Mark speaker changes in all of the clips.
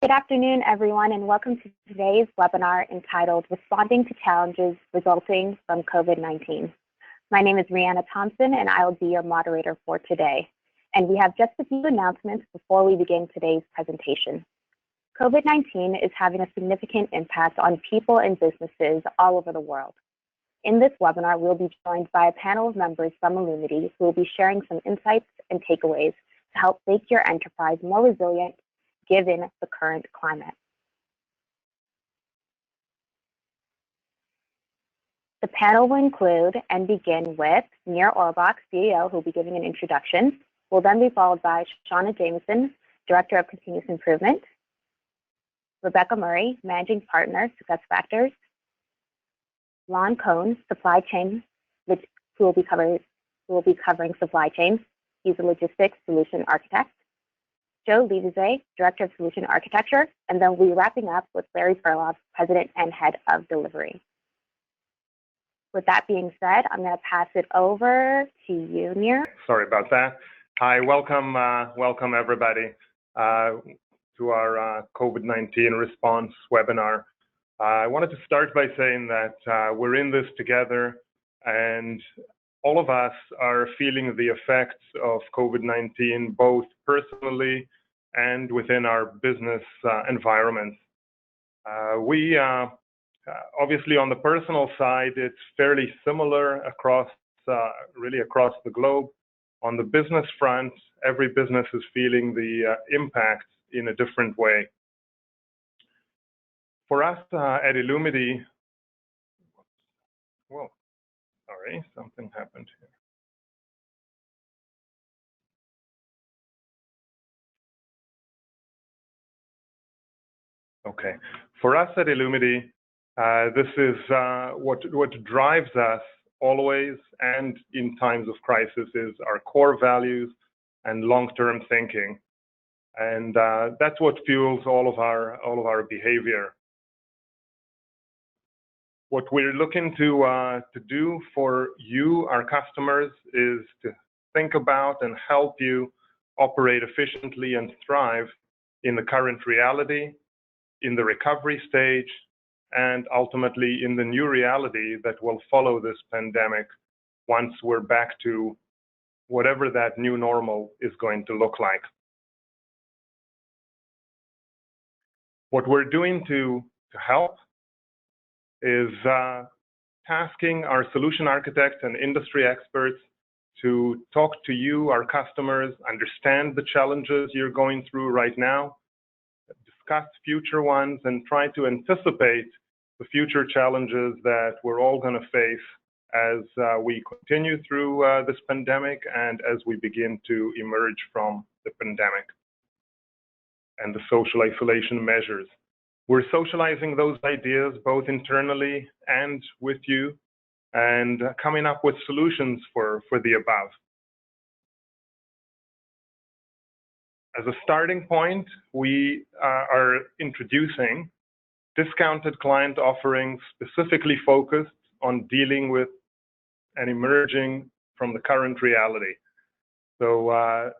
Speaker 1: Good afternoon, everyone, and welcome to today's webinar entitled Responding to Challenges Resulting from COVID-19. My name is Rihanna Thompson, and I will be your moderator for today. And we have just a few announcements before we begin today's presentation. COVID-19 is having a significant impact on people and businesses all over the world. In this webinar, we'll be joined by a panel of members from Illumity who will be sharing some insights and takeaways to help make your enterprise more resilient given the current climate. The panel will include and begin with Nir Orbach, CEO, who will be giving an introduction. Will then be followed by Shauna Jameson, Director of Continuous Improvement, Rebecca Murray, Managing Partner, SuccessFactors, Lon Cohn, Supply Chain, who will be covering supply chain. He's a logistics solution architect. Joe Levize, Director of Solution Architecture, and then we'll be wrapping up with Larry Perloff, President and Head of Delivery. With that being said, I'm going to pass it over to you, Nir.
Speaker 2: Sorry about that. Hi, welcome everybody to our COVID-19 response webinar. I wanted to start by saying that we're in this together, and all of us are feeling the effects of COVID-19 both personally and within our business environments. Obviously on the personal side, it's fairly similar across really across the globe. On the business front, every business is feeling the impact in a different way. For us at Illumity, well, sorry, something happened here. Okay, for us at Illumity, this is what drives us always and in times of crisis is our core values and long-term thinking, and that's what fuels all of our behavior. What we're looking to do for you, our customers, is to think about and help you operate efficiently and thrive in the current reality, in the recovery stage, and ultimately in the new reality that will follow this pandemic once we're back to whatever that new normal is going to look like. What we're doing to help is tasking our solution architects and industry experts to talk to you, our customers, understand the challenges you're going through right now, discuss future ones, and try to anticipate the future challenges that we're all going to face as we continue through this pandemic and as we begin to emerge from the pandemic and the social isolation measures. We're socializing those ideas both internally and with you, and coming up with solutions for the above. As a starting point, we are introducing discounted client offerings specifically focused on dealing with and emerging from the current reality. So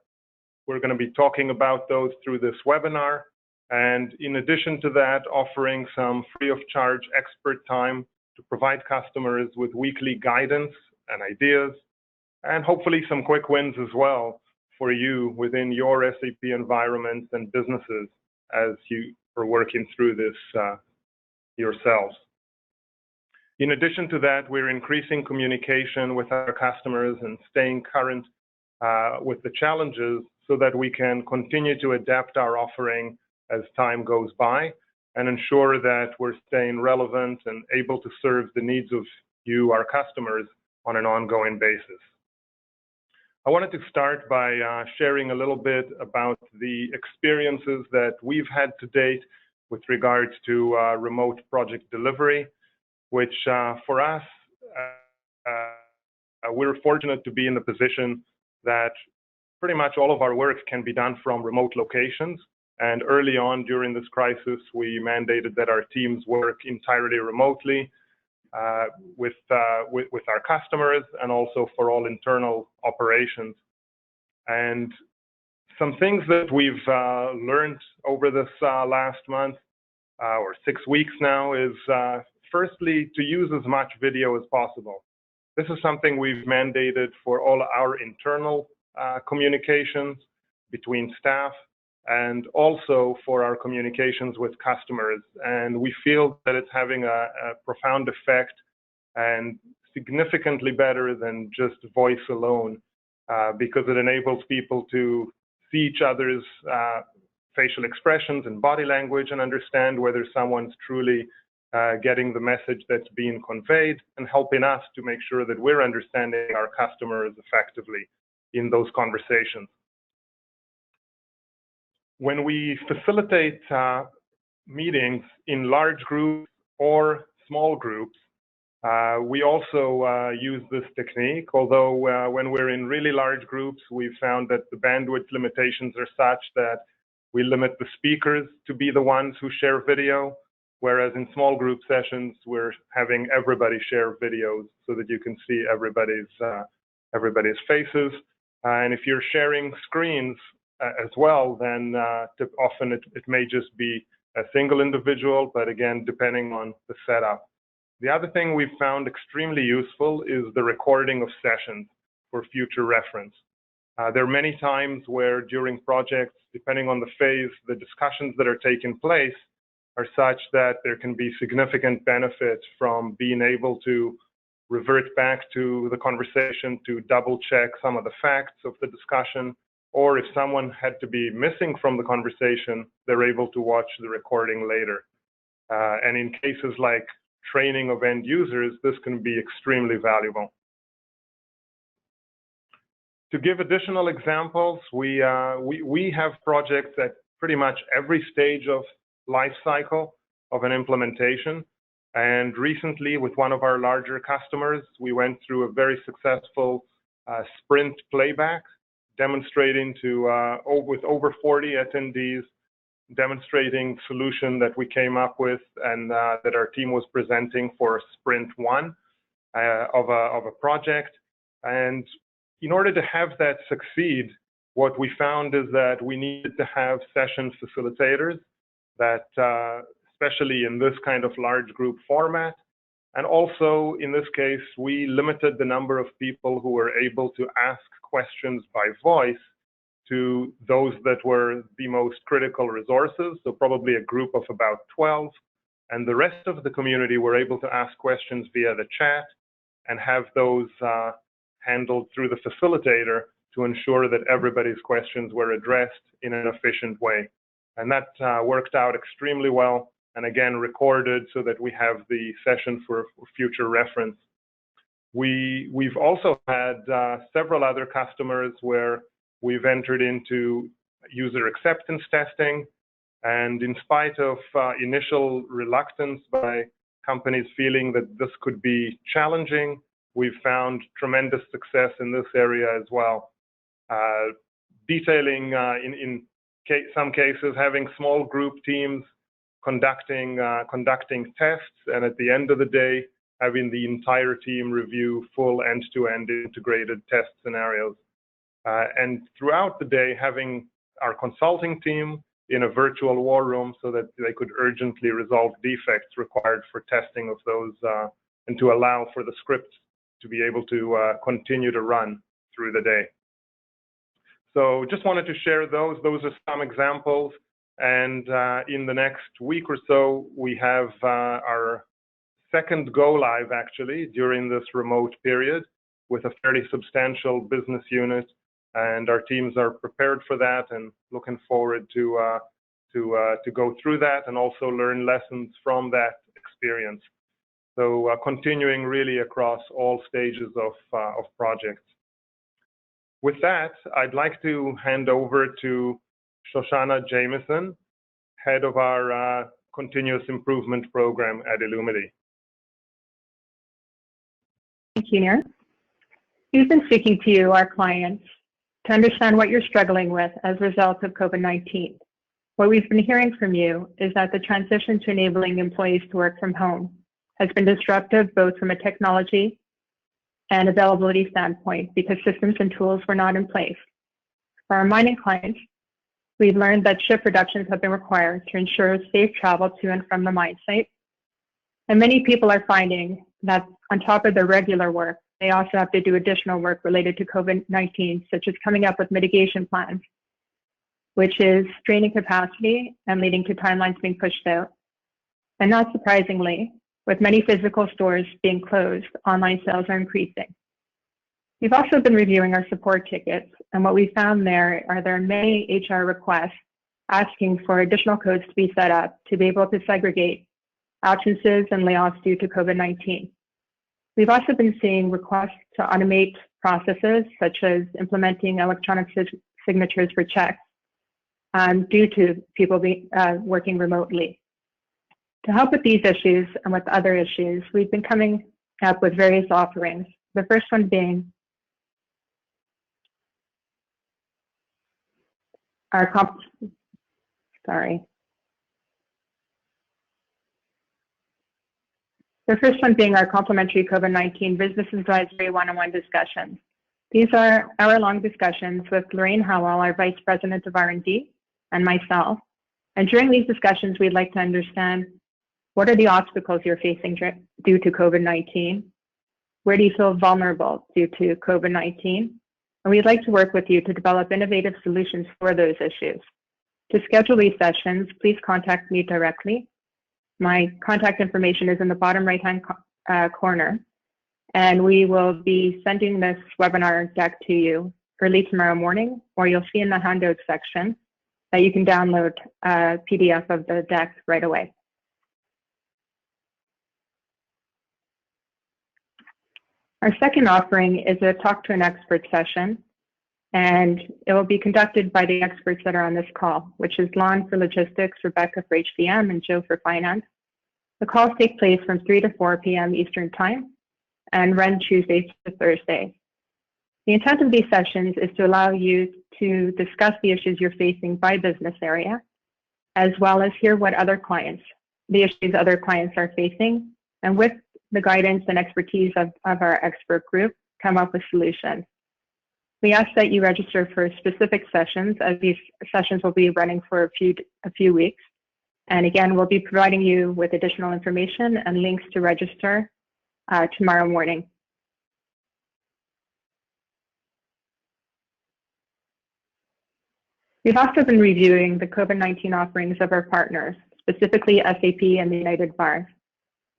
Speaker 2: we're going to be talking about those through this webinar. And in addition to that, offering some free of charge expert time to provide customers with weekly guidance and ideas, and hopefully some quick wins as well for you within your SAP environments and businesses as you are working through this yourselves. In addition to that, we're increasing communication with our customers and staying current with the challenges so that we can continue to adapt our offering as time goes by and ensure that we're staying relevant and able to serve the needs of you, our customers, on an ongoing basis. I wanted to start by sharing a little bit about the experiences that we've had to date with regards to remote project delivery, which for us, we're fortunate to be in the position that pretty much all of our work can be done from remote locations. And early on during this crisis, we mandated that our teams work entirely remotely with our customers and also for all internal operations. And Some things that we've learned over this last month or 6 weeks now is firstly to use as much video as possible. This is something we've mandated for all our internal communications between staff and also for our communications with customers. And we feel that it's having a profound effect and significantly better than just voice alone because it enables people to see each other's facial expressions and body language and understand whether someone's truly getting the message that's being conveyed and helping us to make sure that we're understanding our customers effectively in those conversations. When we facilitate meetings in large groups or small groups, we also use this technique, although when we're in really large groups, we've found that the bandwidth limitations are such that we limit the speakers to be the ones who share video, whereas in small group sessions, we're having everybody share videos so that you can see everybody's faces. And if you're sharing screens as well, then often it may just be a single individual, but again, depending on the setup. The other thing we've found extremely useful is the recording of sessions for future reference. There are many times where during projects, depending on the phase, the discussions that are taking place are such that there can be significant benefit from being able to revert back to the conversation to double check some of the facts of the discussion, or if someone had to be missing from the conversation, they're able to watch the recording later. And in cases like training of end users, this can be extremely valuable. To give additional examples, we have projects at pretty much every stage of life cycle of an implementation. And recently, with one of our larger customers, we went through a very successful sprint playback, demonstrating to with over 40 attendees, demonstrating solution that we came up with and that our team was presenting for sprint 1 of a project. And in order to have that succeed, what we found is that we needed to have session facilitators that, especially in this kind of large group format. And also in this case, we limited the number of people who were able to ask questions by voice to those that were the most critical resources, so probably a group of about 12. And the rest of the community were able to ask questions via the chat and have those handled through the facilitator to ensure that everybody's questions were addressed in an efficient way. And that worked out extremely well, and again, recorded so that we have the session for future reference. We've also had several other customers where we've entered into user acceptance testing, and in spite of initial reluctance by companies feeling that this could be challenging, we've found tremendous success in this area as well. Detailing in some cases, having small group teams conducting tests, and at the end of the day, having the entire team review full end-to-end integrated test scenarios. And throughout the day, having our consulting team in a virtual war room so that they could urgently resolve defects required for testing of those and to allow for the script to be able to continue to run through the day. So just wanted to share those. Those are some examples. And in the next week or so, we have our second go live actually during this remote period with a fairly substantial business unit. And our teams are prepared for that and looking forward to go through that and also learn lessons from that experience. So continuing really across all stages of projects. With that, I'd like to hand over to Shoshana Jameson, head of our continuous improvement program at Illumity.
Speaker 3: Thank you, Nir. We've been speaking to you, our clients, to understand what you're struggling with as a result of COVID-19. What we've been hearing from you is that the transition to enabling employees to work from home has been disruptive both from a technology and availability standpoint because systems and tools were not in place. For our mining clients, we've learned that shift reductions have been required to ensure safe travel to and from the mine site. And many people are finding that on top of their regular work, they also have to do additional work related to COVID-19, such as coming up with mitigation plans, which is straining capacity and leading to timelines being pushed out. And not surprisingly, with many physical stores being closed, online sales are increasing. We've also been reviewing our support tickets, and what we found there are many HR requests asking for additional codes to be set up to be able to segregate absences and layoffs due to COVID-19. We've also been seeing requests to automate processes, such as implementing electronic signatures for checks due to people working remotely. To help with these issues and with other issues, we've been coming up with various offerings. The first one being our complimentary COVID-19 Business Advisory one-on-one discussions. These are hour-long discussions with Lorraine Howell, our Vice President of R&D, and myself. And during these discussions, we'd like to understand what are the obstacles you're facing due to COVID-19? Where do you feel vulnerable due to COVID-19? And we'd like to work with you to develop innovative solutions for those issues. To schedule these sessions, please contact me directly. My contact information is in the bottom right-hand corner, and we will be sending this webinar deck to you early tomorrow morning, or you'll see in the handout section that you can download a PDF of the deck right away. Our second offering is a Talk to an Expert session, and it will be conducted by the experts that are on this call, which is Lon for logistics, Rebecca for HCM, and Joe for finance. The calls take place from 3 to 4 p.m. Eastern Time and run Tuesdays to Thursdays. The intent of these sessions is to allow you to discuss the issues you're facing by business area, as well as hear what the issues other clients are facing, and with the guidance and expertise of our expert group, come up with solutions. We ask that you register for specific sessions, as these sessions will be running for a few weeks. And again, we'll be providing you with additional information and links to register tomorrow morning. We've also been reviewing the COVID-19 offerings of our partners, specifically SAP and the United VARs.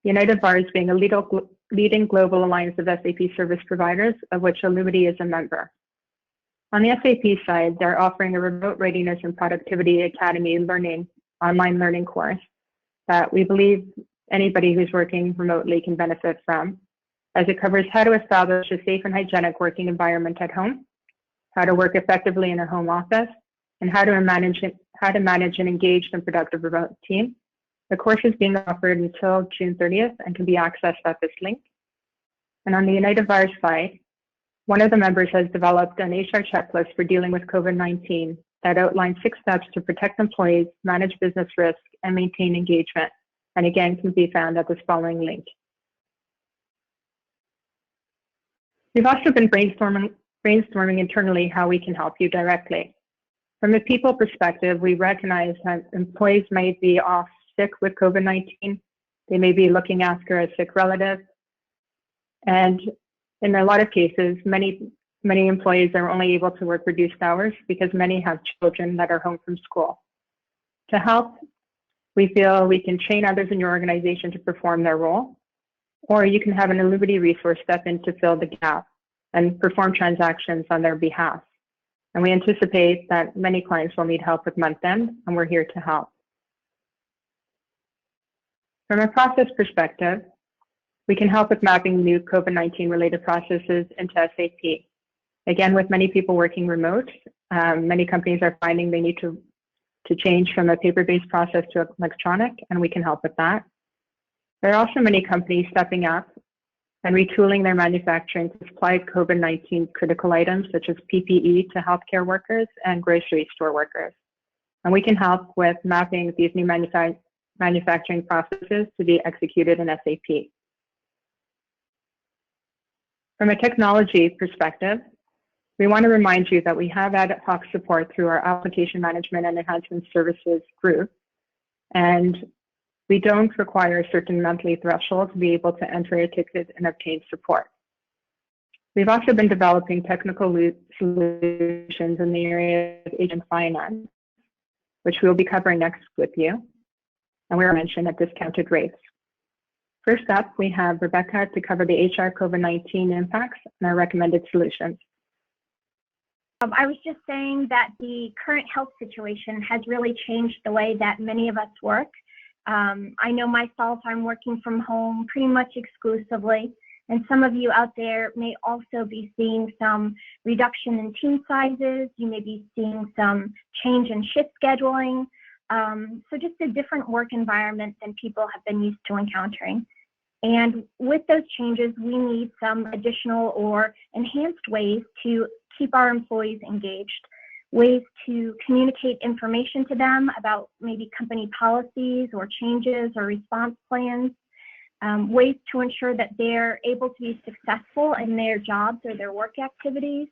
Speaker 3: United VARs being a leading global alliance of SAP service providers, of which Illumity is a member. On the SAP side, they're offering a Remote Readiness and Productivity Academy online learning course that we believe anybody who's working remotely can benefit from, as it covers how to establish a safe and hygienic working environment at home, how to work effectively in a home office, and how to manage an engaged and productive remote team. The course is being offered until June 30th and can be accessed at this link. And on the United VARs side, one of the members has developed an HR checklist for dealing with COVID-19 that outlines 6 steps to protect employees, manage business risk, and maintain engagement. And again, can be found at this following link. We've also been brainstorming internally how we can help you directly. From a people perspective, we recognize that employees may be off sick with COVID-19. They may be looking after a sick relative. And in a lot of cases, many employees are only able to work reduced hours because many have children that are home from school. To help, we feel we can train others in your organization to perform their role, or you can have an Illumity resource step in to fill the gap and perform transactions on their behalf. And we anticipate that many clients will need help with month end, and we're here to help. From a process perspective, we can help with mapping new COVID-19 related processes into SAP. Again, with many people working remote, many companies are finding they need to change from a paper-based process to electronic, and we can help with that. There are also many companies stepping up and retooling their manufacturing to supply COVID-19 critical items such as PPE to healthcare workers and grocery store workers. And we can help with mapping these new manufacturing processes to be executed in SAP. From a technology perspective, We want to remind you that we have ad hoc support through our Application Management and Enhancement Services group, and we don't require a certain monthly threshold to be able to enter a ticket and obtain support. We've also been developing technical solutions in the area of agent finance, which we'll be covering next with you, and we are mentioned at discounted rates. First up, we have Rebecca to cover the HR COVID-19 impacts and our recommended solutions.
Speaker 4: I was just saying that the current health situation has really changed the way that many of us work. I know myself, I'm working from home pretty much exclusively, and some of you out there may also be seeing some reduction in team sizes. You may be seeing some change in shift scheduling. So just a different work environment than people have been used to encountering. And with those changes, we need some additional or enhanced ways to keep our employees engaged, ways to communicate information to them about maybe company policies or changes or response plans, ways to ensure that they're able to be successful in their jobs or their work activities,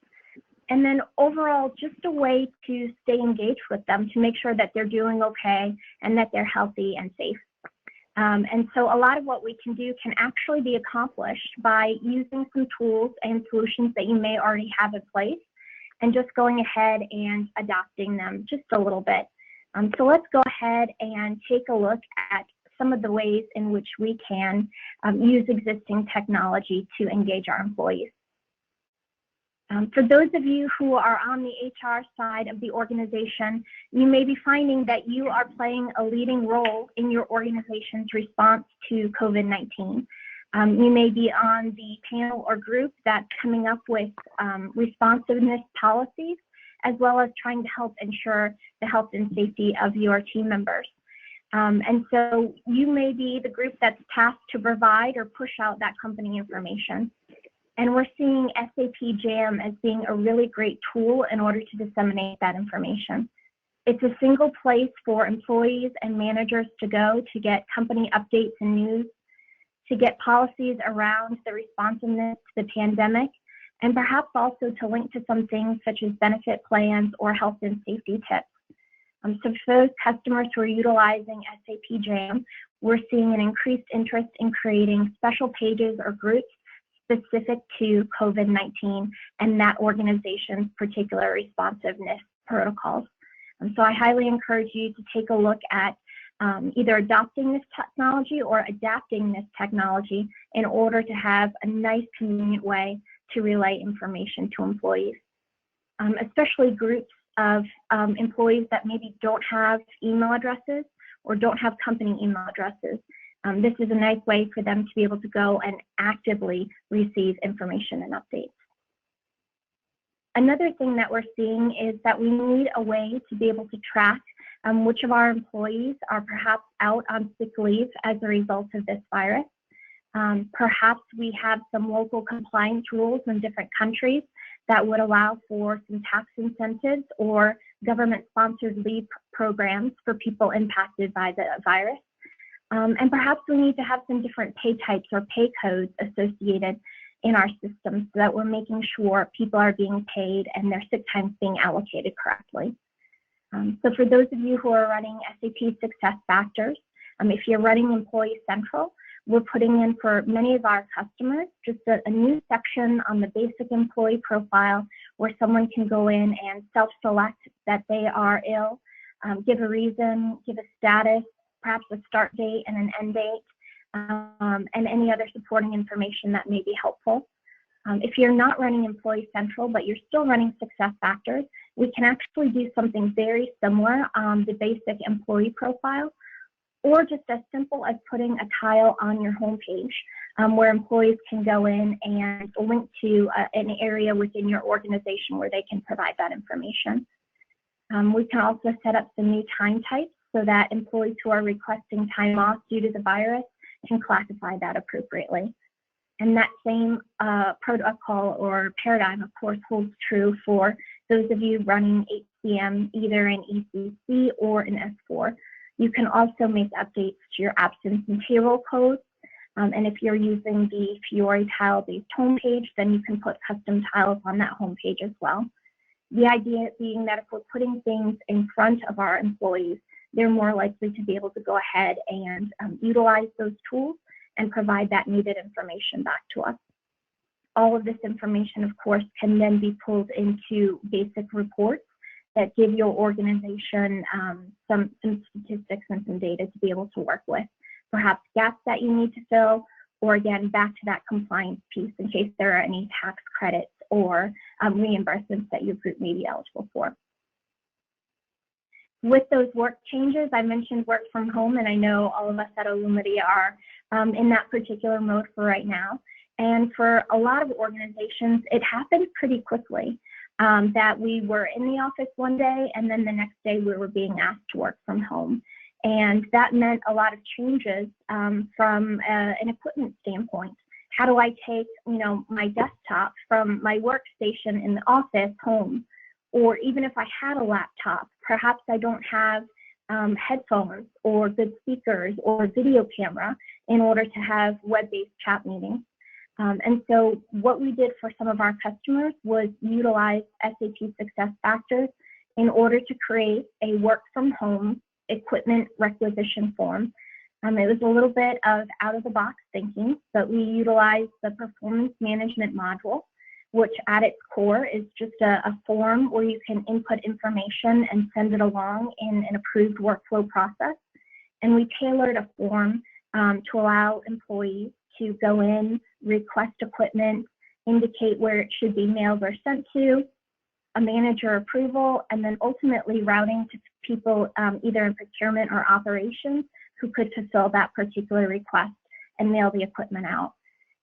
Speaker 4: and then overall just a way to stay engaged with them to make sure that they're doing okay and that they're healthy and safe. And so a lot of what we can do can actually be accomplished by using some tools and solutions that you may already have in place and just going ahead and adopting them just a little bit. So let's go ahead and take a look at some of the ways in which we can use existing technology to engage our employees. For those of you who are on the HR side of the organization, you may be finding that you are playing a leading role in your organization's response to COVID-19. You may be on the panel or group that's coming up with responsiveness policies, as well as trying to help ensure the health and safety of your team members. And so you may be the group that's tasked to provide or push out that company information. And we're seeing SAP JAM as being a really great tool in order to disseminate that information. It's a single place for employees and managers to go to get company updates and news, to get policies around the responsiveness to the pandemic, and perhaps also to link to some things such as benefit plans or health and safety tips. So for those customers who are utilizing SAP JAM, we're seeing an increased interest in creating special pages or groups specific to COVID-19 and that organization's particular responsiveness protocols. So I highly encourage you to take a look at either adopting this technology or adapting this technology in order to have a nice, convenient way to relay information to employees, especially groups of employees that maybe don't have email addresses or don't have company email addresses. This is a nice way for them to be able to go and actively receive information and updates. Another thing that we're seeing is that we need a way to be able to track which of our employees are perhaps out on sick leave as a result of this virus. Perhaps we have some local compliance rules in different countries that would allow for some tax incentives or government-sponsored leave programs for people impacted by the virus. And perhaps we need to have some different pay types or pay codes associated in our system so that we're making sure people are being paid and their sick time is being allocated correctly. So for those of you who are running SAP SuccessFactors, if you're running Employee Central, we're putting in for many of our customers just a new section on the basic employee profile where someone can go in and self-select that they are ill, give a reason, give a status, perhaps a start date and an end date, and any other supporting information that may be helpful. If you're not running Employee Central, but you're still running SuccessFactors, we can actually do something very similar on the basic employee profile, or just as simple as putting a tile on your homepage where employees can go in and link to an area within your organization where they can provide that information. We can also set up some new time types so that employees who are requesting time off due to the virus can classify that appropriately. And that same protocol or paradigm, of course, holds true for those of you running HCM either in ECC or in S4. You can also make updates to your absence and payroll codes And if you're using the Fiori tile-based homepage, then you can put custom tiles on that homepage as well. The idea being that if we're putting things in front of our employees, they're more likely to be able to go ahead and utilize those tools and provide that needed information back to us. All of this information, of course, can then be pulled into basic reports that give your organization some statistics and some data to be able to work with. Perhaps gaps that you need to fill, or again, back to that compliance piece in case there are any tax credits or reimbursements that your group may be eligible for. With those work changes, I mentioned work from home, and I know all of us at Illumity are in that particular mode for right now. And for a lot of organizations, it happened pretty quickly that we were in the office one day and then the next day we were being asked to work from home. And that meant a lot of changes from an equipment standpoint. How do I take, my desktop from my workstation in the office home? Or even if I had a laptop, perhaps I don't have headphones or good speakers or video camera in order to have web-based chat meetings. And so what we did for some of our customers was utilize SAP SuccessFactors in order to create a work from home equipment requisition form. It was a little bit of out of the box thinking, but we utilized the performance management module, which at its core is just a form where you can input information and send it along in an approved workflow process. And we tailored a form to allow employees to go in, request equipment, indicate where it should be mailed or sent to, a manager approval, and then ultimately routing to people either in procurement or operations who could fulfill that particular request and mail the equipment out.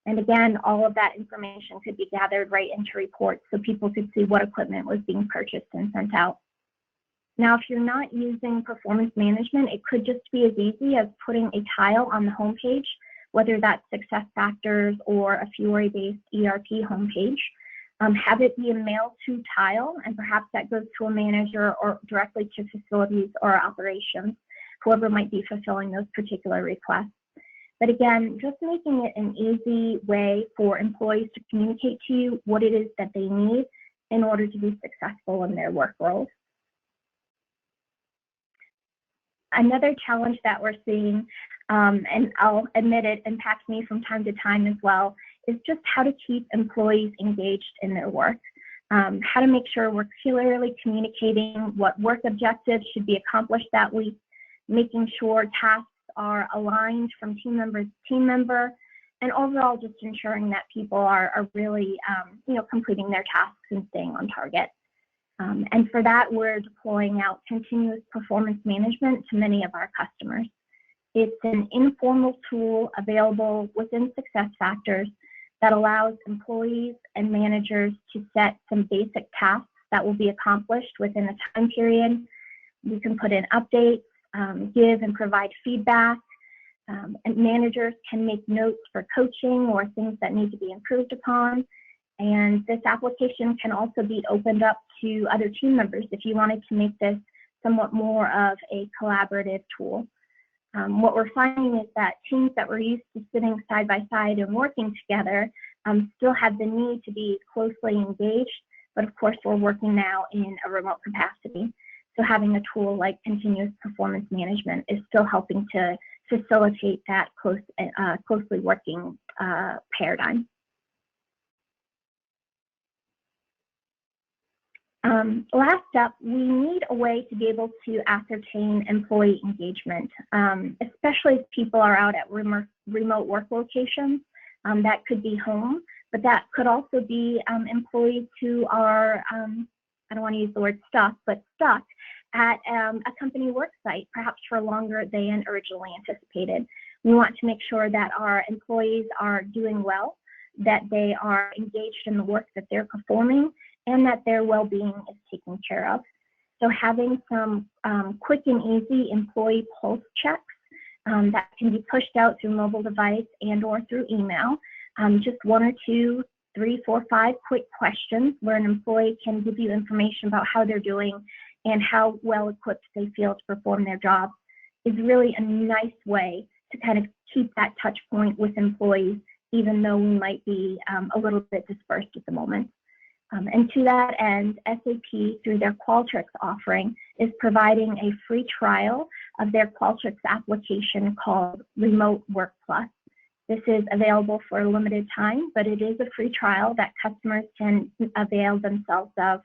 Speaker 4: And again, all of that information could be gathered right into reports so people could see what equipment was being purchased and sent out. Now, if you're not using performance management, it could just be as easy as putting a tile on the homepage, whether that's SuccessFactors or a Fiori-based ERP homepage. Have it be a mail to tile, and perhaps that goes to a manager or directly to facilities or operations, whoever might be fulfilling those particular requests. But again, just making it an easy way for employees to communicate to you what it is that they need in order to be successful in their work roles. Another challenge that we're seeing, and I'll admit it impacts me from time to time as well, is just how to keep employees engaged in their work. How to make sure we're clearly communicating what work objectives should be accomplished that week, making sure tasks are aligned from team member to team member, and overall just ensuring that people are really completing their tasks and staying on target. And for that, we're deploying out continuous performance management to many of our customers. It's an informal tool available within SuccessFactors that allows employees and managers to set some basic tasks that will be accomplished within a time period. We can put in updates, give and provide feedback, and managers can make notes for coaching or things that need to be improved upon. And this application can also be opened up to other team members if you wanted to make this somewhat more of a collaborative tool. What we're finding is that teams that were used to sitting side by side and working together still have the need to be closely engaged, but of course we're working now in a remote capacity. So having a tool like continuous performance management is still helping to facilitate that closely working paradigm. Last up, we need a way to be able to ascertain employee engagement, especially if people are out at remote work locations. That could be home, but that could also be employees who are, I don't want to use the word stuck, but stuck at a company work site, perhaps for longer than originally anticipated. We want to make sure that our employees are doing well, that they are engaged in the work that they're performing, and that their well-being is taken care of. So having some quick and easy employee pulse checks that can be pushed out through mobile device and or through email, just 1 or 2, 3, 4, 5 quick questions where an employee can give you information about how they're doing and how well equipped they feel to perform their job is really a nice way to to kind of keep that touch point with employees, even though we might be a little bit dispersed at the moment. And to that end, SAP, through their Qualtrics offering, is providing a free trial of their Qualtrics application called Remote Work Plus. This is available for a limited time, but it is a free trial that customers can avail themselves of.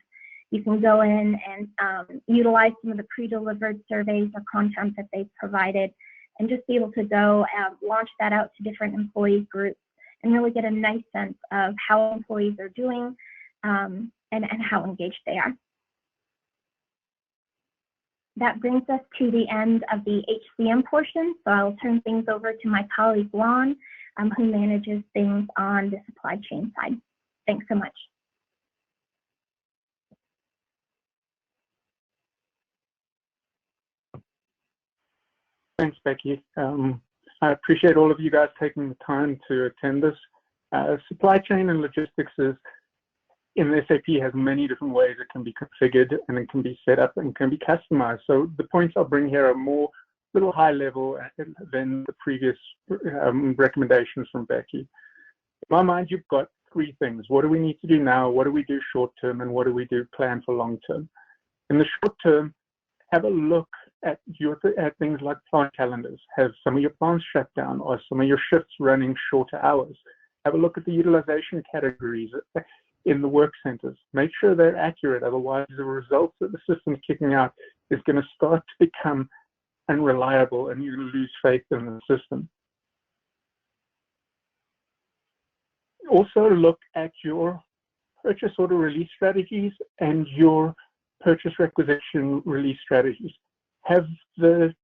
Speaker 4: You can go in and utilize some of the pre-delivered surveys or content that they've provided, and just be able to go launch that out to different employee groups and really get a nice sense of how employees are doing and how engaged they are. That brings us to the end of the HCM portion, so I'll turn things over to my colleague Lon, who manages things on the supply chain side. Thanks so much.
Speaker 5: Thanks, Becky. I appreciate all of you guys taking the time to attend this. Supply chain and logistics in SAP has many different ways it can be configured, and it can be set up and can be customized. So the points I'll bring here are more little high level than the previous recommendations from Becky. In my mind, you've got three things. What do we need to do now? What do we do short term? And what do we do plan for long term? In the short term, have a look at things like plant calendars. Have some of your plants shut down, or some of your shifts running shorter hours? Have a look at the utilization categories in the work centers. Make sure they're accurate, otherwise the results that the system's kicking out is going to start to become unreliable and you lose faith in the system. Also look at your purchase order release strategies and your purchase requisition release strategies. Have the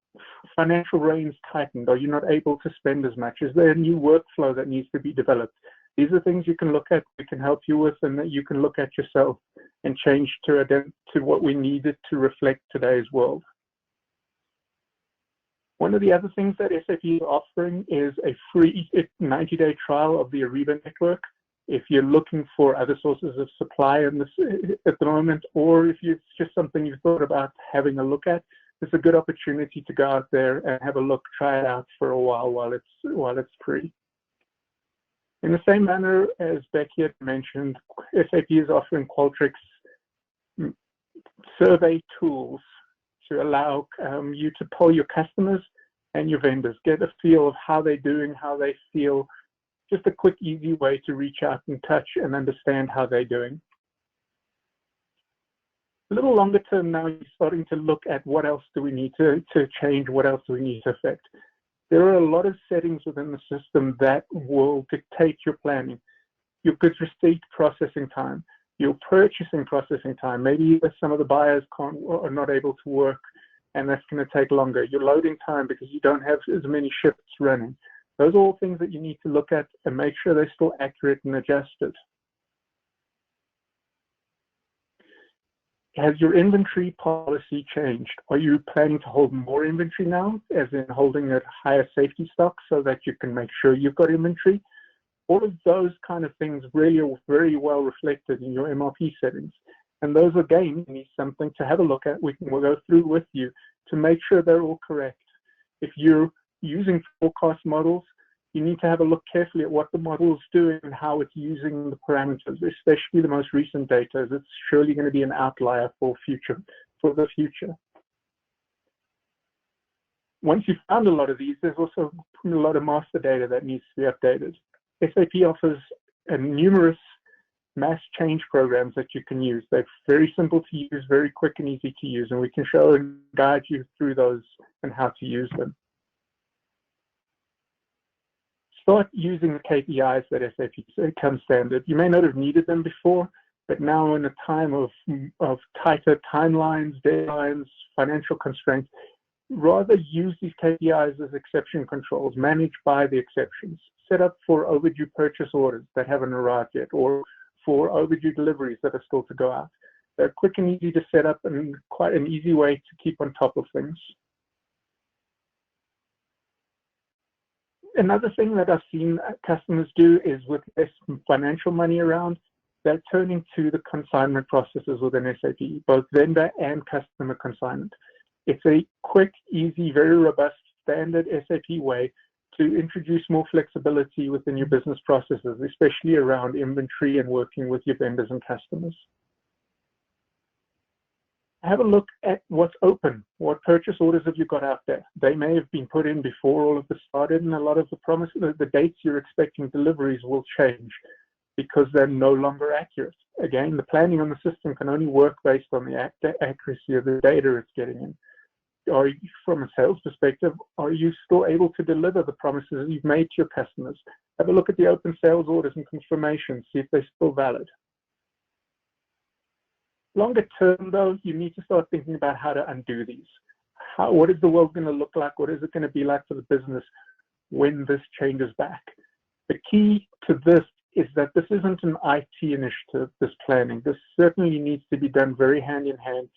Speaker 5: financial reins tightened? Are you not able to spend as much? Is there a new workflow that needs to be developed? These are things you can look at, we can help you with, and that you can look at yourself and change to what we needed to reflect today's world. One of the other things that SAP is offering is a free 90-day trial of the Ariba network. If you're looking for other sources of supply in this, at the moment, or if it's just something you've thought about having a look at, it's a good opportunity to go out there and have a look, try it out for a while it's free. In the same manner as Becky had mentioned, SAP is offering Qualtrics survey tools to allow you to poll your customers and your vendors, get a feel of how they're doing, how they feel, just a quick, easy way to reach out and touch and understand how they're doing. A little longer term now, you're starting to look at what else do we need to change, what else do we need to affect. There are a lot of settings within the system that will dictate your planning. Your goods receipt processing time, your purchasing processing time. Maybe some of the buyers are not able to work, and that's going to take longer. Your loading time because you don't have as many shifts running. Those are all things that you need to look at and make sure they're still accurate and adjusted. Has your inventory policy changed? Are you planning to hold more inventory now, as in holding a higher safety stock so that you can make sure you've got inventory? All of those kind of things really are very well reflected in your MRP settings. And those, again, need something to have a look at. We'll go through with you to make sure they're all correct. If you're using forecast models, you need to have a look carefully at what the model is doing and how it's using the parameters, especially the most recent data, as it's surely going to be an outlier for the future. Once you've found a lot of these, there's also a lot of master data that needs to be updated. SAP offers numerous mass change programs that you can use. They're very simple to use, very quick and easy to use, and we can show and guide you through those and how to use them. Start using the KPIs that SAP comes standard. You may not have needed them before, but now in a time of tighter timelines, deadlines, financial constraints, rather use these KPIs as exception controls, managed by the exceptions. Set up for overdue purchase orders that haven't arrived yet, or for overdue deliveries that are still to go out. They're quick and easy to set up and quite an easy way to keep on top of things. Another thing that I've seen customers do is with less financial money around, they're turning to the consignment processes within SAP, both vendor and customer consignment. It's a quick, easy, very robust, standard SAP way to introduce more flexibility within your business processes, especially around inventory and working with your vendors and customers. Have a look at what's open. What purchase orders have you got out there? They may have been put in before all of this started, and a lot of the promises, the dates you're expecting deliveries will change because they're no longer accurate. Again, the planning on the system can only work based on the accuracy of the data it's getting in. Are you, from a sales perspective, are you still able to deliver the promises you've made to your customers? Have a look at the open sales orders and confirmations, see if they're still valid. Longer term, though, you need to start thinking about how to undo these. What is the world going to look like? What is it going to be like for the business when this changes back? The key to this is that this isn't an IT initiative, this planning. This certainly needs to be done very hand in hand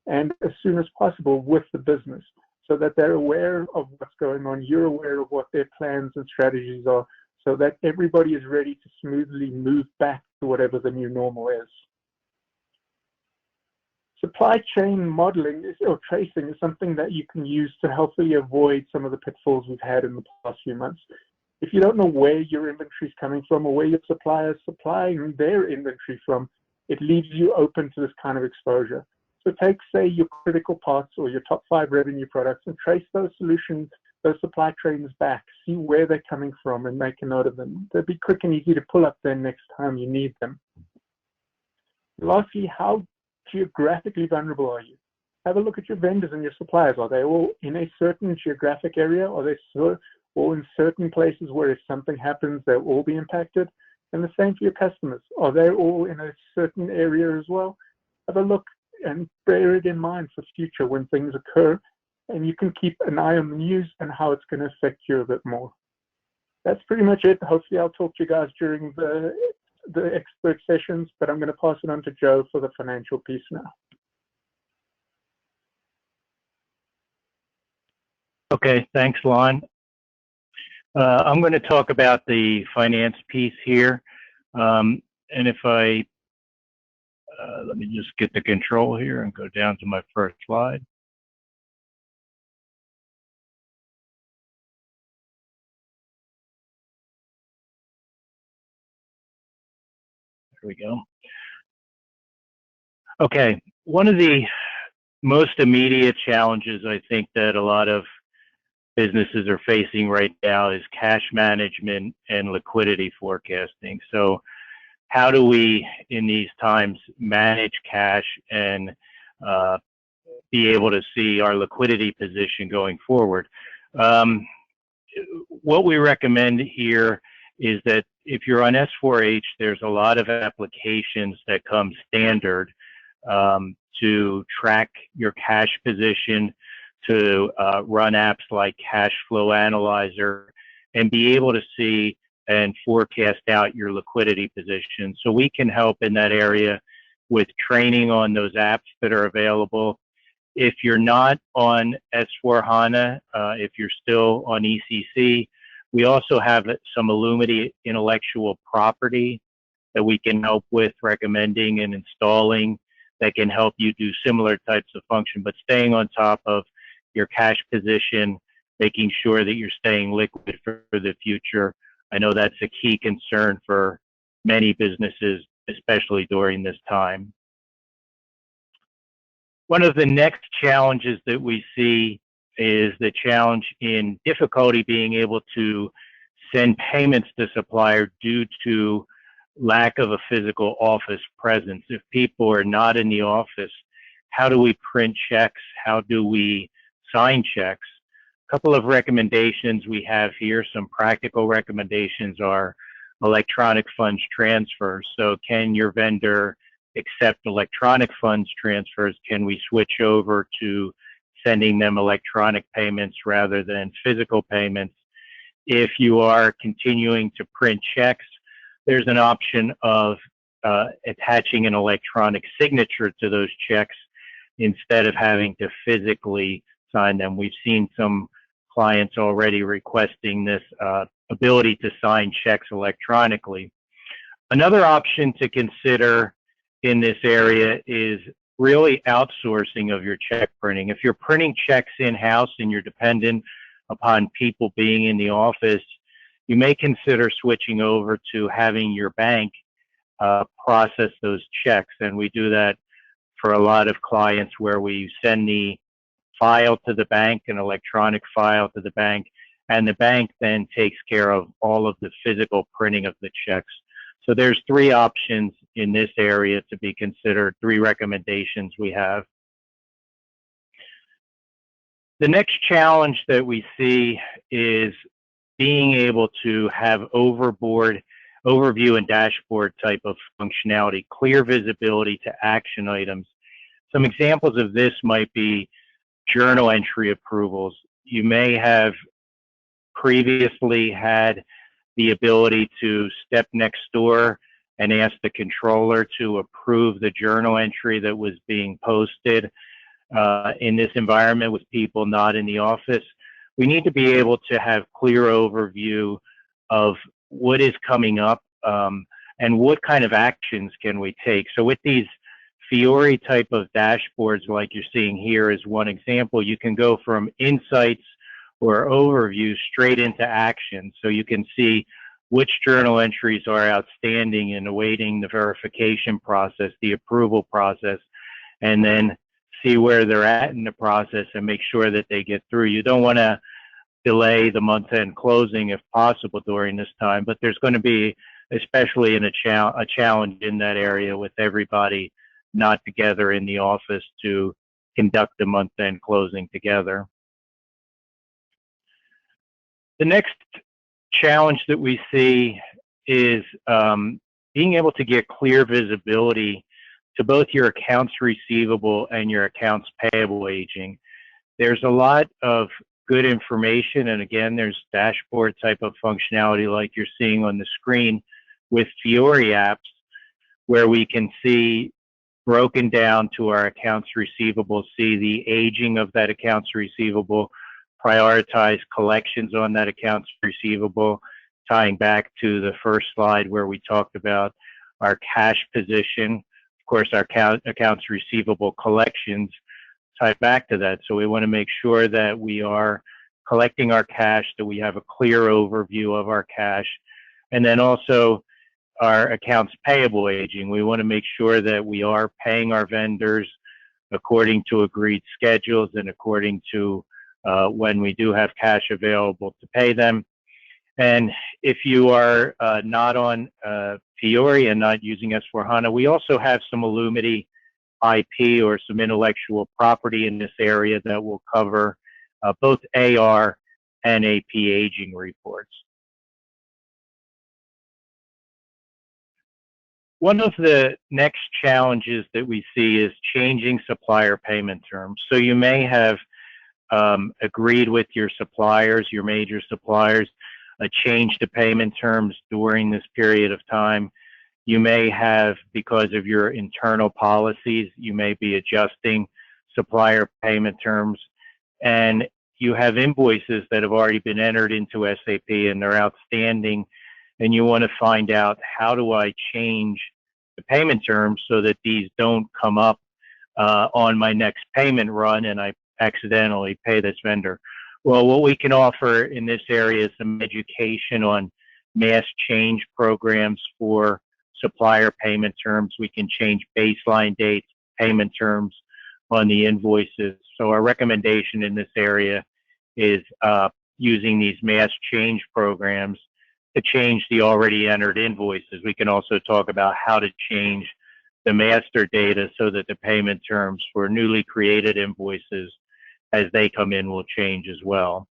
Speaker 5: and as soon as possible with the business so that they're aware of what's going on, you're aware of what their plans and strategies are, so that everybody is ready to smoothly move back to whatever the new normal is. Supply chain modeling or tracing is something that you can use to helpfully avoid some of the pitfalls we've had in the past few months. If you don't know where your inventory is coming from or where your supplier is supplying their inventory from, it leaves you open to this kind of exposure. So take, say, your critical parts or your top 5 revenue products and trace those solutions, those supply chains back, see where they're coming from and make a note of them. They'll be quick and easy to pull up then next time you need them. Lastly, how geographically vulnerable are you? Have a look at your vendors and your suppliers. Are they all in a certain geographic area? Are they all in certain places where if something happens, they'll all be impacted? And the same for your customers. Are they all in a certain area as well? Have a look and bear it in mind for future when things occur, and you can keep an eye on the news and how it's going to affect you a bit more. That's pretty much it. Hopefully I'll talk to you guys during the expert sessions, but I'm going to pass it on to Joe for the financial piece now.
Speaker 6: Okay, thanks, Lon. I'm going to talk about the finance piece here. And if I, let me just get the control here and go down to my first slide. There we go. Okay, one of the most immediate challenges I think that a lot of businesses are facing right now is cash management and liquidity forecasting. So how do we, in these times, manage cash and be able to see our liquidity position going forward? What we recommend here is that if you're on S4H, there's a lot of applications that come standard to track your cash position, to run apps like Cash Flow Analyzer, and be able to see and forecast out your liquidity position. So we can help in that area with training on those apps that are available. If you're not on S4HANA, if you're still on ECC, we also have some Illumity intellectual property that we can help with recommending and installing that can help you do similar types of function, but staying on top of your cash position, making sure that you're staying liquid for the future. I know that's a key concern for many businesses, especially during this time. One of the next challenges that we see is the challenge in difficulty being able to send payments to supplier due to lack of a physical office presence. If people are not in the office, how do we print checks? How do we sign checks? A couple of recommendations we have here, some practical recommendations are electronic funds transfers. So can your vendor accept electronic funds transfers? Can we switch over to sending them electronic payments rather than physical payments? If you are continuing to print checks, there's an option of attaching an electronic signature to those checks instead of having to physically sign them. We've seen some clients already requesting this ability to sign checks electronically. Another option to consider in this area is really outsourcing of your check printing. If you're printing checks in-house and you're dependent upon people being in the office, you may consider switching over to having your bank process those checks. And we do that for a lot of clients where we send the file to the bank, an electronic file to the bank, and the bank then takes care of all of the physical printing of the checks. So there's 3 options in this area to be considered, 3 recommendations we have. The next challenge that we see is being able to have overview and dashboard type of functionality, clear visibility to action items. Some examples of this might be journal entry approvals. You may have previously had the ability to step next door and ask the controller to approve the journal entry that was being posted in this environment with people not in the office. We need to be able to have clear overview of what is coming up and what kind of actions can we take. So with these Fiori type of dashboards like you're seeing here is one example, you can go from insights or overview straight into action. So you can see which journal entries are outstanding and awaiting the verification process, the approval process, and then see where they're at in the process and make sure that they get through. You don't want to delay the month-end closing if possible during this time, but there's going to be, especially in a challenge in that area with everybody not together in the office to conduct the month-end closing together. The next challenge that we see is being able to get clear visibility to both your accounts receivable and your accounts payable aging. There's a lot of good information, and again, there's dashboard type of functionality like you're seeing on the screen with Fiori apps, where we can see broken down to our accounts receivable, see the aging of that accounts receivable, prioritize collections on that accounts receivable, tying back to the first slide where we talked about our cash position. Of course, our accounts receivable collections tie back to that. So we want to make sure that we are collecting our cash, that we have a clear overview of our cash, and then also our accounts payable aging. We want to make sure that we are paying our vendors according to agreed schedules and according to when we do have cash available to pay them. And if you are not on Fiori and not using S/4HANA, we also have some Illumity IP or some intellectual property in this area that will cover both AR and AP aging reports. One of the next challenges that we see is changing supplier payment terms. So you may have agreed with your suppliers, your major suppliers, a change to payment terms during this period of time. You may have, because of your internal policies, you may be adjusting supplier payment terms, and you have invoices that have already been entered into SAP and they're outstanding, and you want to find out, how do I change the payment terms so that these don't come up on my next payment run and I accidentally pay this vendor? Well, what we can offer in this area is some education on mass change programs for supplier payment terms. We can change baseline dates, payment terms on the invoices. So our recommendation in this area is using these mass change programs to change the already entered invoices. We can also talk about how to change the master data so that the payment terms for newly created invoices as they come in will change as well.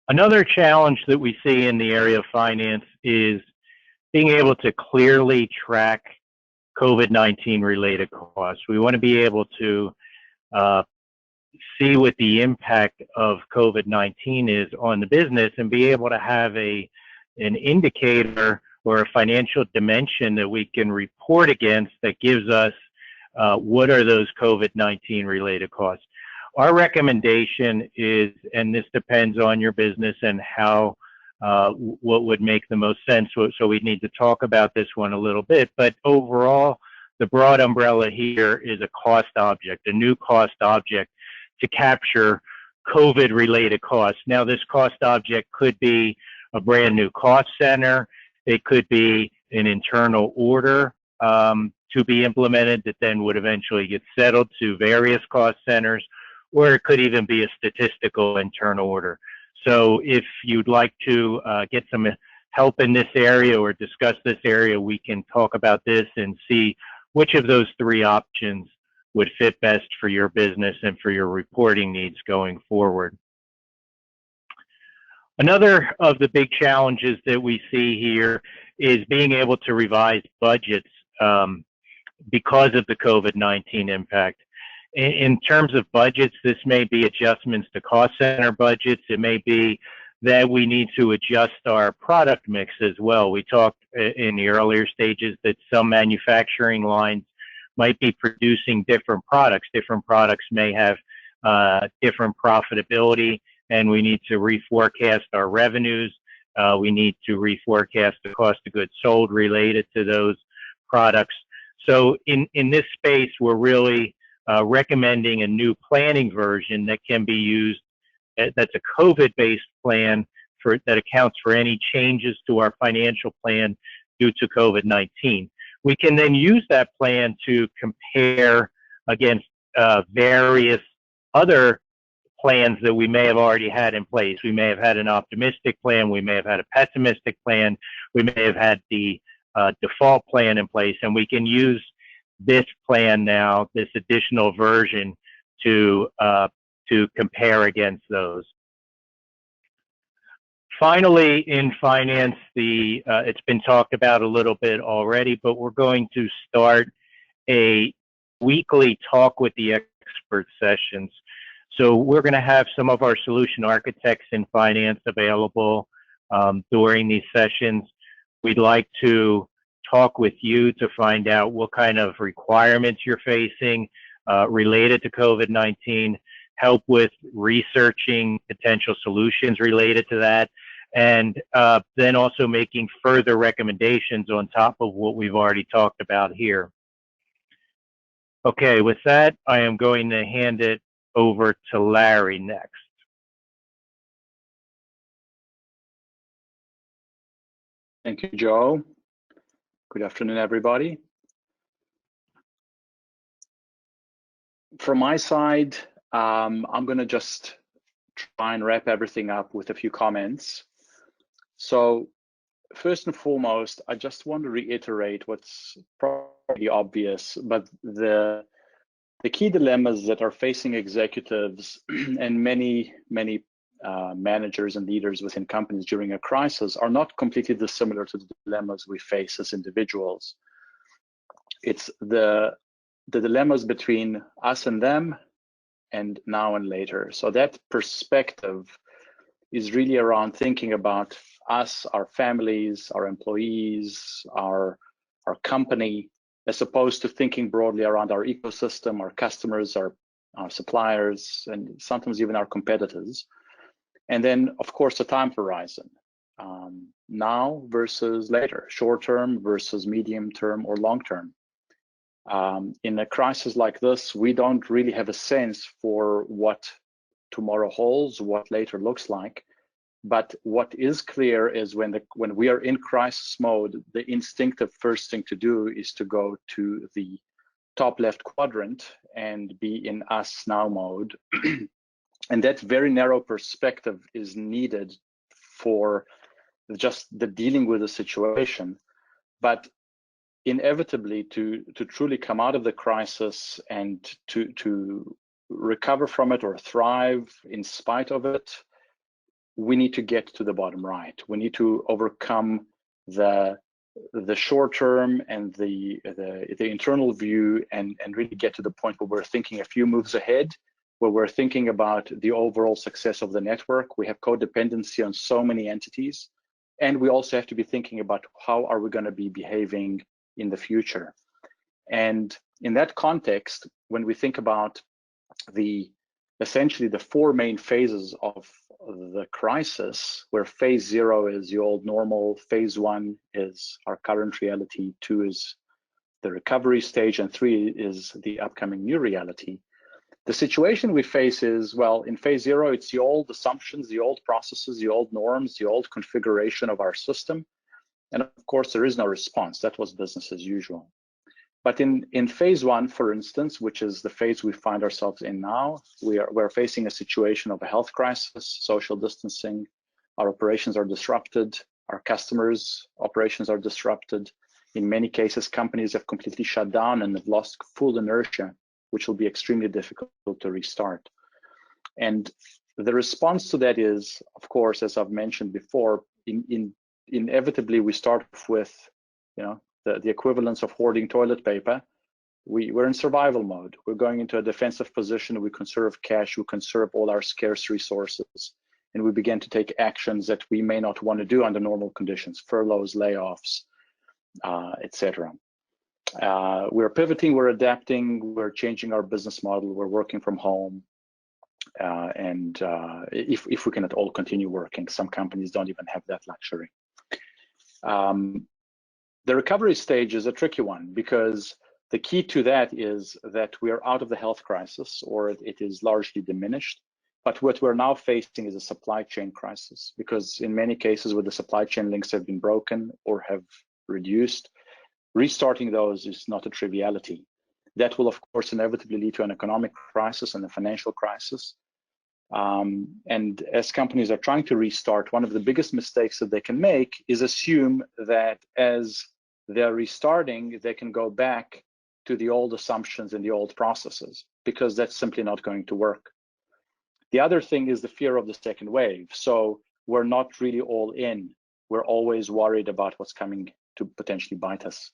Speaker 6: Another challenge that we see in the area of finance is being able to clearly track COVID-19 related costs. We want to be able to see what the impact of COVID-19 is on the business and be able to have an indicator or a financial dimension that we can report against that gives us what are those COVID-19 related costs. Our recommendation is, and this depends on your business and how, what would make the most sense, so we need to talk about this one a little bit, but overall, the broad umbrella here is a cost object, a new cost object to capture COVID-related costs. Now, this cost object could be a brand new cost center. It could be an internal order to be implemented that then would eventually get settled to various cost centers, or it could even be a statistical internal order. So if you'd like to get some help in this area or discuss this area, we can talk about this and see which of those three options would fit best for your business and for your reporting needs going forward. Another of the big challenges that we see here is being able to revise budgets because of the COVID-19 impact. In terms of budgets, this may be adjustments to cost center budgets. It may be that we need to adjust our product mix as well. We talked in the earlier stages that some manufacturing lines might be producing different products. Different products may have different profitability, and we need to reforecast our revenues. We need to reforecast the cost of goods sold related to those products. So in this space, we're really recommending a new planning version that can be used, that's a COVID-based plan that accounts for any changes to our financial plan due to COVID-19. We can then use that plan to compare against various other plans that we may have already had in place. We may have had an optimistic plan, we may have had a pessimistic plan, we may have had the default plan in place, and we can use this plan now, this additional version, to compare against those. Finally, in finance, it's been talked about a little bit already, but we're going to start a weekly talk with the expert sessions. So we're going to have some of our solution architects in finance available during these sessions. We'd like to talk with you to find out what kind of requirements you're facing related to COVID-19, help with researching potential solutions related to that, and then also making further recommendations on top of what we've already talked about here. Okay, with that, I am going to hand it over to Larry next.
Speaker 7: Thank you, Joe. Good afternoon, everybody. From my side, I'm going to just try and wrap everything up with a few comments. So first and foremost, I just want to reiterate what's probably obvious, but the key dilemmas that are facing executives and many managers and leaders within companies during a crisis are not completely dissimilar to the dilemmas we face as individuals. It's the dilemmas between us and them, and now and later. So that perspective is really around thinking about us, our families, our employees, our company, as opposed to thinking broadly around our ecosystem, our customers, our suppliers, and sometimes even our competitors. And then, of course, the time horizon, now versus later, short term versus medium term or long term. In a crisis like this, we don't really have a sense for what tomorrow holds, what later looks like. But what is clear is when we are in crisis mode, the instinctive first thing to do is to go to the top left quadrant and be in us now mode. And that very narrow perspective is needed for just the dealing with the situation. But inevitably, to truly come out of the crisis and to recover from it or thrive in spite of it, we need to get to the bottom right. We need to overcome the short term and the internal view and really get to the point where we're thinking a few moves ahead, where we're thinking about the overall success of the network. We have codependency on so many entities, and we also have to be thinking about how are we going to be behaving in the future. And in that context, when we think about essentially the four main phases of the crisis, where phase 0 is the old normal, phase 1 is our current reality, 2 is the recovery stage, and 3 is the upcoming new reality. The situation we face is, well, in phase 0, it's the old assumptions, the old processes, the old norms, the old configuration of our system. And of course, there is no response. That was business as usual. But in phase 1, for instance, which is the phase we find ourselves in now, we're facing a situation of a health crisis, social distancing, our operations are disrupted, our customers' operations are disrupted. In many cases, companies have completely shut down and have lost full inertia, which will be extremely difficult to restart. And the response to that is, of course, as I've mentioned before, inevitably we start with, the equivalence of hoarding toilet paper. We're in survival mode. We're going into a defensive position. We conserve cash. We conserve all our scarce resources, and we begin to take actions that we may not want to do under normal conditions: furloughs, layoffs, etc. We're pivoting, we're adapting, we're changing our business model, we're working from home, and if we can at all continue working. Some companies don't even have that luxury. The recovery stage is a tricky one, because the key to that is that we are out of the health crisis, or it is largely diminished. But what we're now facing is a supply chain crisis, because in many cases where the supply chain links have been broken or have reduced, restarting those is not a triviality. That will, of course, inevitably lead to an economic crisis and a financial crisis. And as companies are trying to restart, one of the biggest mistakes that they can make is assume that as they're restarting, they can go back to the old assumptions and the old processes, because that's simply not going to work. The other thing is the fear of the second wave. So we're not really all in. We're always worried about what's coming to potentially bite us.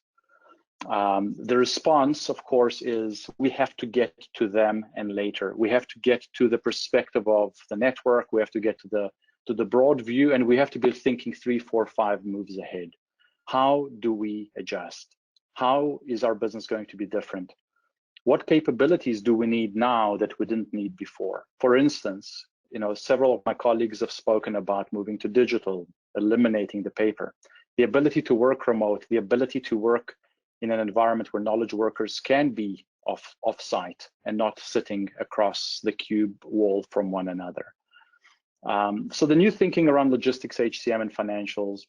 Speaker 7: The response, of course, is we have to get to them and later. We have to get to the perspective of the network. We have to get to the broad view, and we have to be thinking 3, 4, 5 moves ahead. How do we adjust? How is our business going to be different? What capabilities do we need now that we didn't need before? For instance, several of my colleagues have spoken about moving to digital, eliminating the paper, the ability to work remote, the ability to work in an environment where knowledge workers can be off-site and not sitting across the cube wall from one another. So the new thinking around logistics, HCM, and financials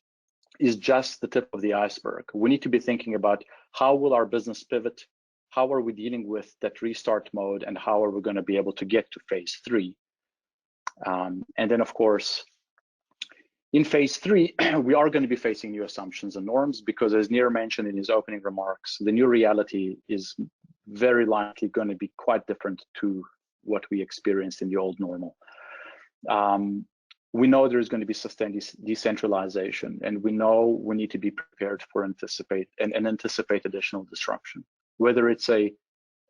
Speaker 7: is just the tip of the iceberg. We need to be thinking about how will our business pivot, how are we dealing with that restart mode, and how are we going to be able to get to phase 3. And then, of course, in phase 3, we are going to be facing new assumptions and norms, because as Nir mentioned in his opening remarks, the new reality is very likely going to be quite different to what we experienced in the old normal. We know there's going to be sustained decentralization, and we know we need to be prepared for anticipate additional disruption, whether it's a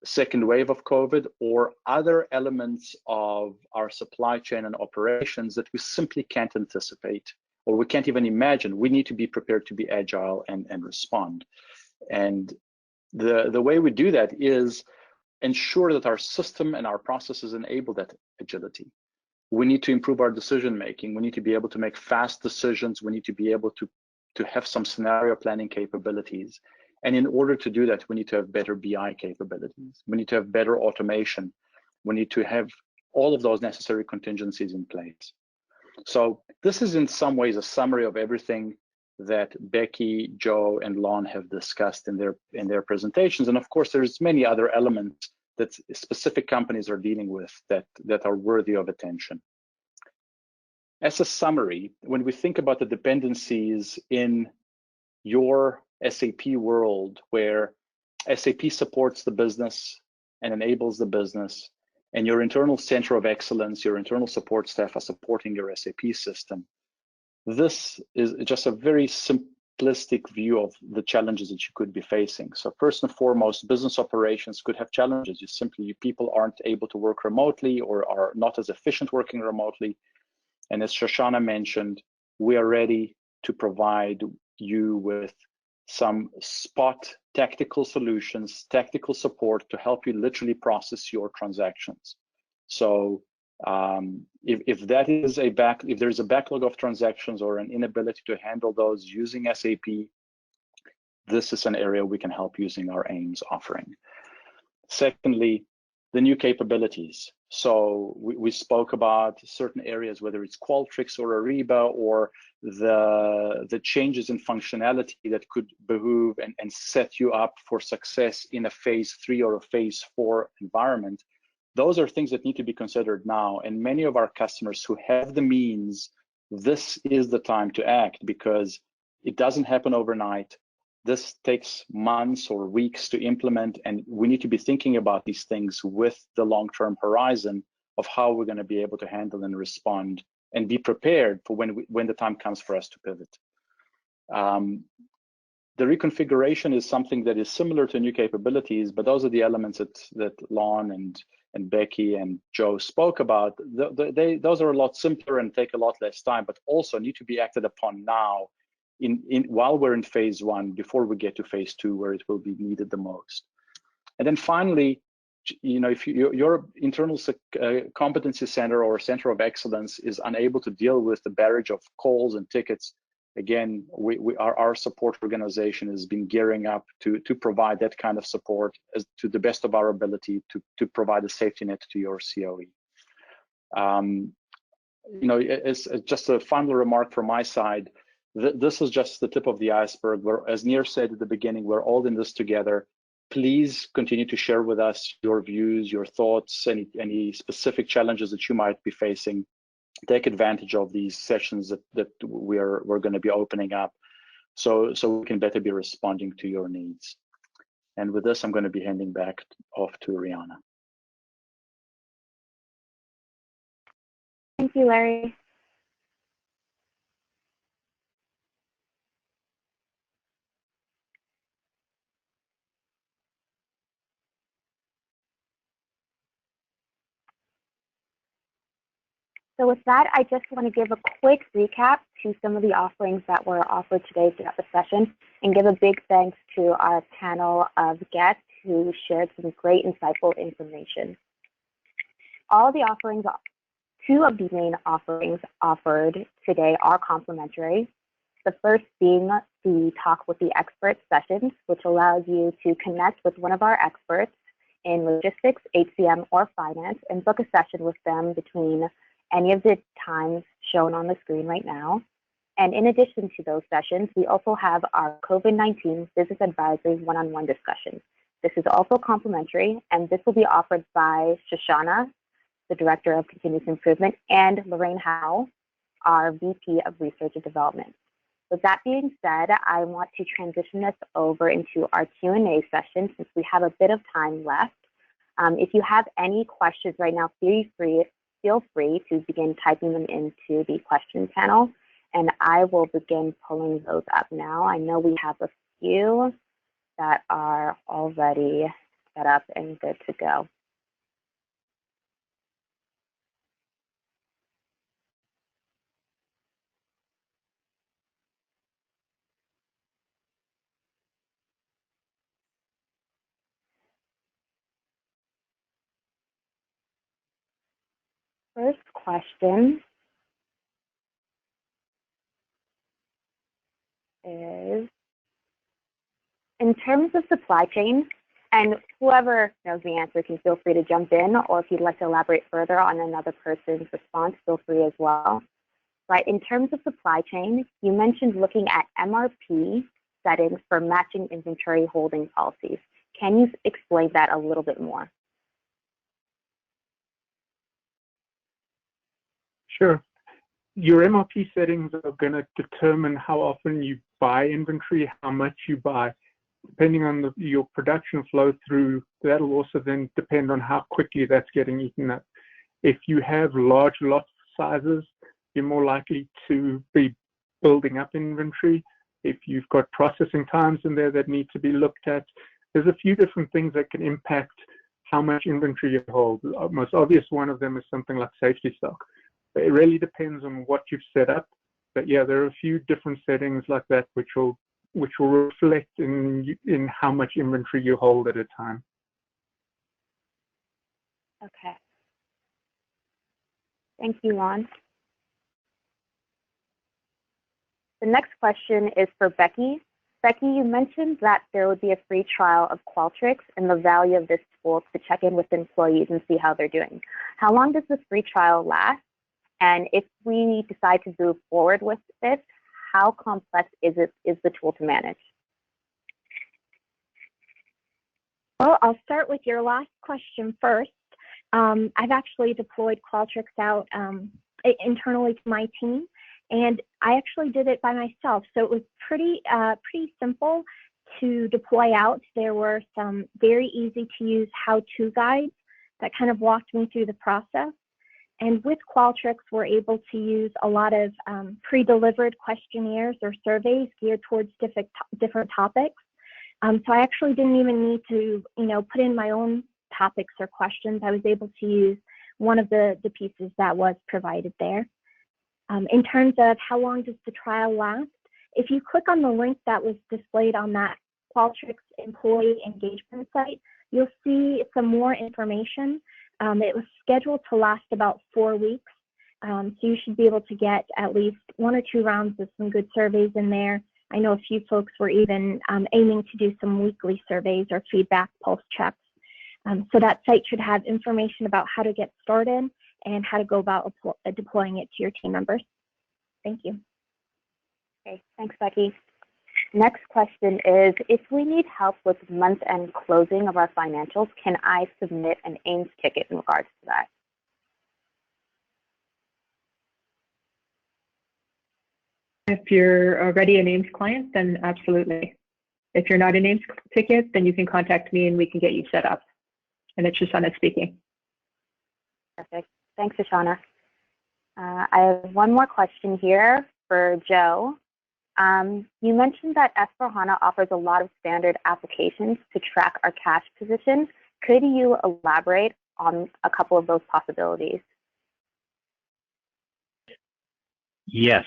Speaker 7: second wave of COVID or other elements of our supply chain and operations that we simply can't anticipate, or we can't even imagine. We need to be prepared to be agile and respond. And the way we do that is ensure that our system and our processes enable that agility. We need to improve our decision making. We need to be able to make fast decisions. We need to be able to have some scenario planning capabilities. And in order to do that, we need to have better BI capabilities. We need to have better automation. We need to have all of those necessary contingencies in place. So this is in some ways a summary of everything that Becky, Joe, and Lon have discussed in their presentations. And of course, there's many other elements that specific companies are dealing with that are worthy of attention. As a summary, when we think about the dependencies in your SAP world, where SAP supports the business and enables the business, and your internal center of excellence, your internal support staff are supporting your SAP system, this is just a very simplistic view of the challenges that you could be facing. So first and foremost, business operations could have challenges. People aren't able to work remotely or are not as efficient working remotely. And as Shoshana mentioned, we are ready to provide you with some spot tactical solutions, tactical support to help you literally process your transactions. So if there's a backlog of transactions or an inability to handle those using SAP, this is an area we can help using our AIMS offering. Secondly, the new capabilities. So we spoke about certain areas, whether it's Qualtrics or Ariba, or the changes in functionality that could behoove and set you up for success in a phase 3 or a phase 4 environment. Those are things that need to be considered now. And many of our customers who have the means, this is the time to act, because it doesn't happen overnight. This takes months or weeks to implement, and we need to be thinking about these things with the long-term horizon of how we're going to be able to handle and respond and be prepared for when the time comes for us to pivot. The reconfiguration is something that is similar to new capabilities, but those are the elements that Lon and Becky and Joe spoke about. Those are a lot simpler and take a lot less time, but also need to be acted upon now while we're in phase 1, before we get to phase 2, where it will be needed the most. And then finally, if your internal competency center or center of excellence is unable to deal with the barrage of calls and tickets, again, our support organization has been gearing up to provide that kind of support to the best of our ability to provide a safety net to your COE. It's just a final remark from my side. This is just the tip of the iceberg. As Nir said at the beginning, we're all in this together. Please continue to share with us your views, your thoughts, any specific challenges that you might be facing. Take advantage of these sessions that we're going to be opening up, so we can better be responding to your needs. And with this, I'm going to be handing back off to Rihanna.
Speaker 1: Thank you, Larry. So with that, I just want to give a quick recap to some of the offerings that were offered today throughout the session, and give a big thanks to our panel of guests who shared some great insightful information. All the offerings, 2 of the main offerings offered today are complementary. The first being the Talk with the Expert sessions, which allows you to connect with one of our experts in logistics, HCM, or finance, and book a session with them between any of the times shown on the screen right now. And in addition to those sessions, we also have our COVID-19 Business Advisors one-on-one discussions. This is also complimentary, and this will be offered by Shoshana, the Director of Continuous Improvement, and Lorraine Howe, our VP of Research and Development. With that being said, I want to transition us over into our Q&A session since we have a bit of time left. If you have any questions right now, feel free to begin typing them into the question panel, and I will begin pulling those up now. I know we have a few that are already set up and good to go. First question is, in terms of supply chain, and whoever knows the answer can feel free to jump in, or if you'd like to elaborate further on another person's response, feel free as well. But in terms of supply chain, you mentioned looking at MRP settings for matching inventory holding policies. Can you explain that a little bit more?
Speaker 5: Sure. Your MRP settings are going to determine how often you buy inventory, how much you buy. Depending on your production flow through, that'll also then depend on how quickly that's getting eaten up. If you have large lot sizes, you're more likely to be building up inventory. If you've got processing times in there that need to be looked at, there's a few different things that can impact how much inventory you hold. The most obvious one of them is something like safety stock. It really depends on what you've set up. But yeah, there are a few different settings like that which will reflect in how much inventory you hold at a time.
Speaker 1: Okay. Thank you, Lon. The next question is for Becky. Becky, you mentioned that there would be a free trial of Qualtrics and the value of this tool to check in with employees and see how they're doing. How long does this free trial last? And if we decide to move forward with this, how complex is the tool to manage?
Speaker 4: Well, I'll start with your last question first. I've actually deployed Qualtrics out internally to my team, and I actually did it by myself. So it was pretty simple to deploy out. There were some very easy to use how-to guides that kind of walked me through the process. And with Qualtrics, we're able to use a lot of pre-delivered questionnaires or surveys geared towards different topics. So I actually didn't even need to, put in my own topics or questions. I was able to use one of the pieces that was provided there. In terms of how long does the trial last, if you click on the link that was displayed on that Qualtrics employee engagement site, you'll see some more information. It was scheduled to last about 4 weeks. So you should be able to get at least 1 or 2 rounds of some good surveys in there. I know a few folks were even aiming to do some weekly surveys or feedback pulse checks. So that site should have information about how to get started and how to go about deploying it to your team members. Thank you.
Speaker 1: Okay, thanks, Becky. Next question is, if we need help with month-end closing of our financials, can I submit an AIMS ticket in regards to that?
Speaker 3: If you're already an AIMS client, then absolutely. If you're not an AIMS ticket, then you can contact me and we can get you set up. And it's Shoshana speaking.
Speaker 1: Perfect. Thanks, Shoshana. I have one more question here for Joe. You mentioned that S4HANA offers a lot of standard applications to track our cash position. Could you elaborate on a couple of those possibilities?
Speaker 6: Yes.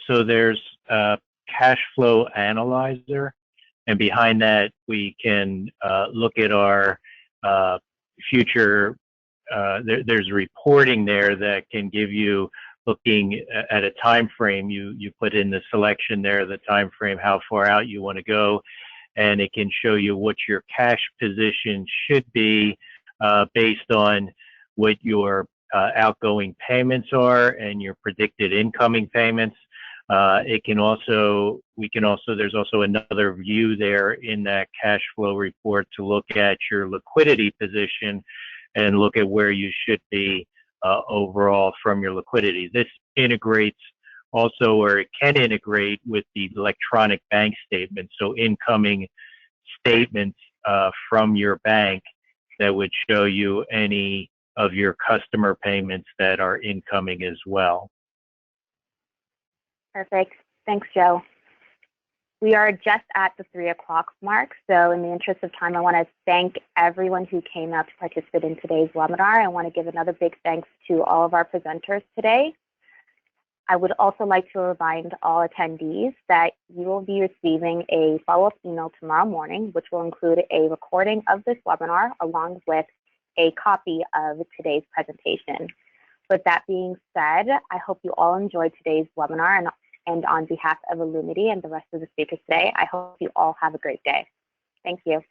Speaker 6: So there's a cash flow analyzer, and behind that we can look at our future. There's reporting there that can give you, looking at a time frame, you put in the selection there, the time frame, how far out you want to go, and it can show you what your cash position should be based on what your outgoing payments are and your predicted incoming payments. There's also another view there in that cash flow report to look at your liquidity position and look at where you should be overall from your liquidity. This integrates also, or it can integrate with the electronic bank statement. So incoming statements from your bank that would show you any of your customer payments that are incoming as well.
Speaker 1: Perfect. Thanks, Joe. We are just at the 3 o'clock mark, so in the interest of time, I want to thank everyone who came out to participate in today's webinar. I want to give another big thanks to all of our presenters today. I would also like to remind all attendees that you will be receiving a follow-up email tomorrow morning, which will include a recording of this webinar along with a copy of today's presentation. With that being said, I hope you all enjoyed today's webinar, and on behalf of Illumity and the rest of the speakers today, I hope you all have a great day. Thank you.